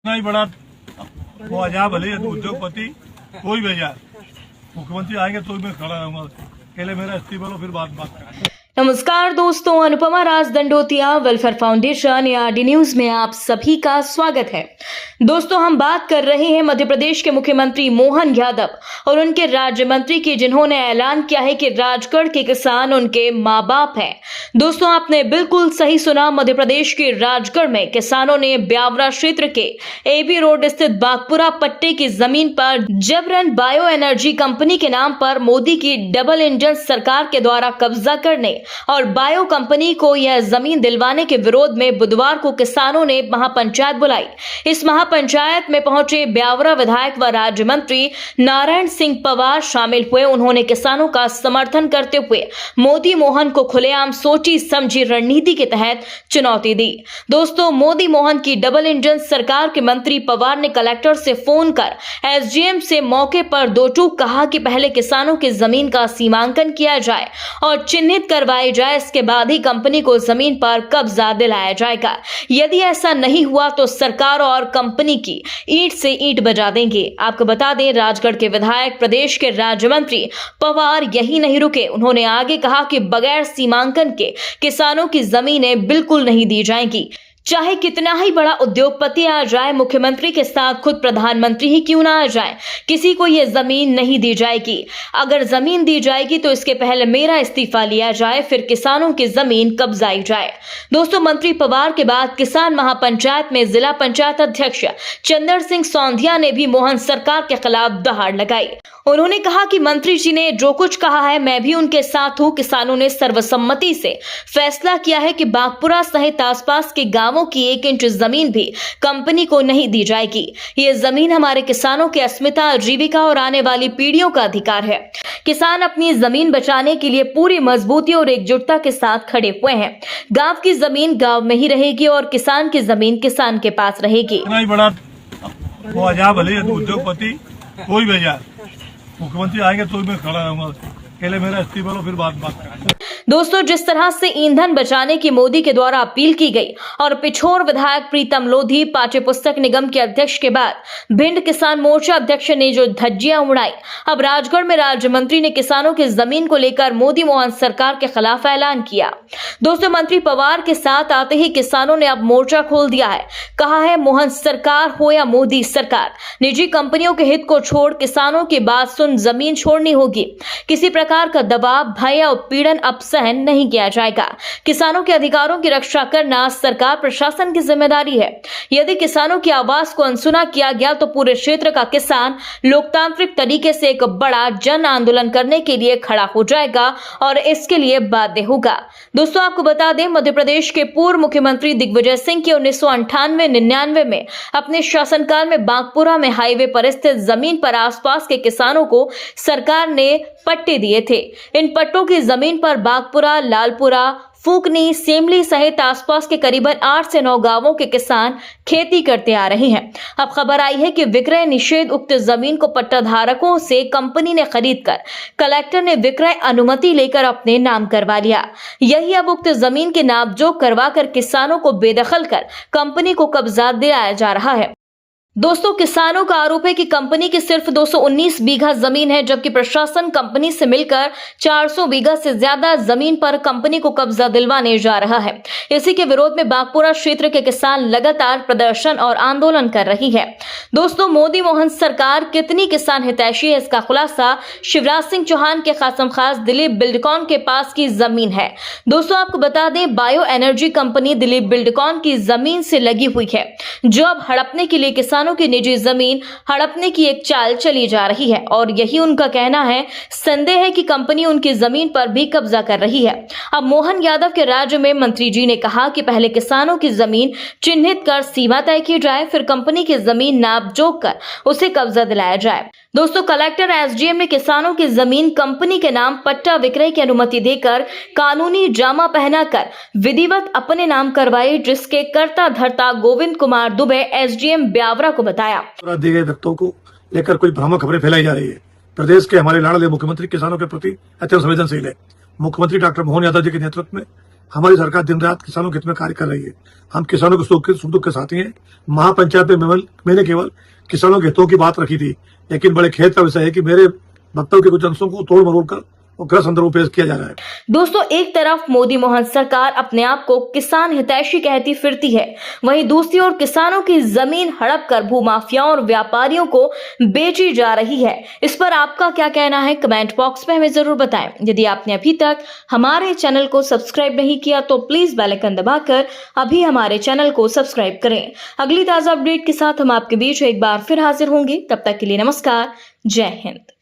इतना ही बड़ा वो अजाब भले उद्योगपति कोई भी जाए, मुख्यमंत्री आएंगे तो मैं खड़ा रहूंगा। पहले मेरा इस्तीफा लो, फिर बात करेंगे। नमस्कार दोस्तों, Anupama Raj Dandotiya welfare foundation ARD news में आप सभी का स्वागत है। दोस्तों, हम बात कर रहे हैं मध्य प्रदेश के मुख्यमंत्री मोहन यादव और उनके राज्य मंत्री की, जिन्होंने ऐलान किया है कि राजगढ़ के किसान उनके माँ बाप हैं। दोस्तों, आपने बिल्कुल सही सुना, मध्य प्रदेश के राजगढ़ में किसानों ने ब्यावरा क्षेत्र के AB रोड स्थित बागपुरा पट्टे की जमीन पर जबरन बायो एनर्जी कंपनी के नाम पर मोदी की डबल इंजन सरकार के द्वारा कब्जा करने और बायो कंपनी को यह जमीन दिलवाने के विरोध में बुधवार को किसानों ने महापंचायत बुलाई। इस महापंचायत में पहुंचे ब्यावरा विधायक व राज्य मंत्री नारायण सिंह पवार शामिल हुए। उन्होंने किसानों का समर्थन करते हुए मोदी मोहन को खुलेआम सोची समझी रणनीति के तहत चुनौती दी। दोस्तों, मोदी मोहन की डबल इंजन सरकार के मंत्री पवार ने कलेक्टर से फोन कर SGM से मौके पर दो टूक कहा कि पहले किसानों की जमीन का सीमांकन किया जाए और चिन्हित करवाए जाए, इसके बाद ही कंपनी को जमीन पर कब्जा दिलाया जाएगा। यदि ऐसा नहीं हुआ तो सरकार और कंपनी की ईंट से ईंट बजा देंगे। आपको बता दें, राजगढ़ के विधायक प्रदेश के राज्य मंत्री पवार यही नहीं रुके। उन्होंने आगे कहा कि बगैर सीमांकन के किसानों की जमीनें बिल्कुल नहीं दी जाएंगी, चाहे कितना ही बड़ा उद्योगपति आ जाए, मुख्यमंत्री के साथ खुद प्रधानमंत्री ही क्यों ना आ जाए, किसी को यह जमीन नहीं दी जाएगी। अगर जमीन दी जाएगी तो इसके पहले मेरा इस्तीफा लिया जाए, फिर किसानों की जमीन कब्जाई जाए। दोस्तों, मंत्री पवार के बाद किसान महापंचायत में जिला पंचायत अध्यक्ष चंदर सिंह सौंधिया ने भी मोहन सरकार के खिलाफ दहाड़ लगाई। उन्होंने कहा कि मंत्री जी ने जो कुछ कहा है मैं भी उनके साथ हूं। किसानों ने सर्वसम्मति से फैसला किया है कि बागपुरा सहित आसपास के गांवों की 1 इंच जमीन भी कंपनी को नहीं दी जाएगी। ये जमीन हमारे किसानों की अस्मिता, आजीविका और आने वाली पीढ़ियों का अधिकार है। किसान अपनी जमीन बचाने के लिए पूरी मजबूती और एकजुटता के साथ खड़े हुए हैं। गांव की जमीन गांव में ही रहेगी और किसान की जमीन किसान के पास रहेगी। इतना ही बड़ा वो अजाब भले उद्योगपति कोई भी जाए, मुख्यमंत्री आएंगे तो मैं खड़ा रहूंगा। पहले मेरा इस्तीफा लो, फिर बात करेंगे। दोस्तों, जिस तरह से ईंधन बचाने की मोदी के द्वारा अपील की गई और पिछोर विधायक प्रीतम लोधी पाठ्य पुस्तक निगम के अध्यक्ष के बाद भिंड किसान मोर्चा अध्यक्ष ने जो धज्जियां उड़ाई, अब राजगढ़ में राज्य मंत्री ने किसानों की जमीन को लेकर मोदी मोहन सरकार के खिलाफ ऐलान किया। दोस्तों, मंत्री पवार के साथ आते ही किसानों ने अब मोर्चा खोल दिया है। कहा है, मोहन सरकार हो या मोदी सरकार, निजी कंपनियों के हित को छोड़ किसानों की बात सुन जमीन छोड़नी होगी। किसी प्रकार का दबाव, भय या उत्पीड़न अब सहन नहीं किया जाएगा। किसानों के अधिकारों की रक्षा करना सरकार प्रशासन की जिम्मेदारी है। यदि किसानों की आवाज को अनसुना किया गया तो पूरे क्षेत्र का किसान लोकतांत्रिक तरीके से एक बड़ा जन आंदोलन करने के लिए खड़ा हो जाएगा और इसके लिए बाध्य होगा। दोस्तों, आपको बता दें, मध्य प्रदेश के पूर्व मुख्यमंत्री दिग्विजय सिंह की 1998-99 में अपने शासनकाल में बागपुरा में हाईवे पर स्थित जमीन पर आसपास के किसानों को सरकार ने पट्टे दिए थे। इन पट्टों की जमीन पर बागपुरा, लालपुरा, फूकनी, सेमली सहित आसपास के करीबन 8 से 9 गांवों के किसान खेती करते आ रहे हैं। अब खबर आई है कि विक्रय निषेध उक्त जमीन को पट्टा धारकों से कंपनी ने खरीदकर कलेक्टर ने विक्रय अनुमति लेकर अपने नाम करवा लिया। यही अब उक्त जमीन के नापजोख करवाकर किसानों को बेदखल कर कंपनी को कब्जा दिलाया जा रहा है। दोस्तों, किसानों का आरोप है कि कंपनी की सिर्फ 219 बीघा जमीन है, जबकि प्रशासन कंपनी से मिलकर 400 बीघा से ज्यादा जमीन पर कंपनी को कब्जा दिलवाने जा रहा है। इसी के विरोध में बागपुरा क्षेत्र के किसान लगातार प्रदर्शन और आंदोलन कर रही है। दोस्तों, मोदी मोहन सरकार कितनी किसान हितैषी है, इसका खुलासा शिवराज सिंह चौहान के खासम खास दिलीप बिल्डकॉन के पास की जमीन है। दोस्तों, आपको बता दें, bio energy company Dilip Buildcon की जमीन से लगी हुई है, जो अब हड़पने के लिए किसानों की निजी जमीन हड़पने की एक चाल चली जा रही है और यही उनका कहना है। संदेह है कि कंपनी उनकी जमीन पर भी कब्जा कर रही है। अब मोहन यादव के राज्य में मंत्री जी ने कहा कि पहले किसानों की जमीन चिन्हित कर सीमा तय की जाए, फिर कंपनी की जमीन नापजोख कर उसे कब्जा दिलाया जाए। दोस्तों, कलेक्टर SGM ने किसानों की जमीन कंपनी के नाम पट्टा विक्रय की अनुमति देकर कानूनी जामा पहनाकर विधिवत अपने नाम करवाई, जिसके कर्ता धर्ता गोविंद कुमार दुबे SGM ब्यावरा को बताया। दिए गए व्यक्तियों को लेकर कोई भ्रामक खबरें फैलाई जा रही है। प्रदेश के हमारे लाडले मुख्यमंत्री किसानों के प्रति अत्यंत संवेदनशील है। मुख्यमंत्री डॉक्टर मोहन यादव जी के नेतृत्व में हमारी सरकार दिन रात किसानों के हित में कार्य कर रही है। हम किसानों के सुख दुख के साथी हैं। महापंचायत में मैंने केवल किसानों के हितों की बात रखी थी, लेकिन बड़े खेद का विषय है कि मेरे वक्तव्य के कुछ अंशों को तोड़ मरोड़ कर और गलत संदर्भ में पेश किया जा रहा है। दोस्तों, एक तरफ मोदी मोहन सरकार अपने आप को किसान हितैषी कहती फिरती है, वहीं दूसरी ओर किसानों की जमीन हड़प कर भूमाफियाओं और व्यापारियों को बेची जा रही है। इस पर आपका क्या कहना है, कमेंट बॉक्स में हमें जरूर बताएं। यदि आपने अभी तक हमारे चैनल को सब्सक्राइब नहीं किया तो प्लीज बेल आइकन दबाकर अभी हमारे चैनल को सब्सक्राइब करें। अगली ताजा अपडेट के साथ हम आपके बीच एक बार फिर हाजिर होंगे। तब तक के लिए नमस्कार, जय हिंद।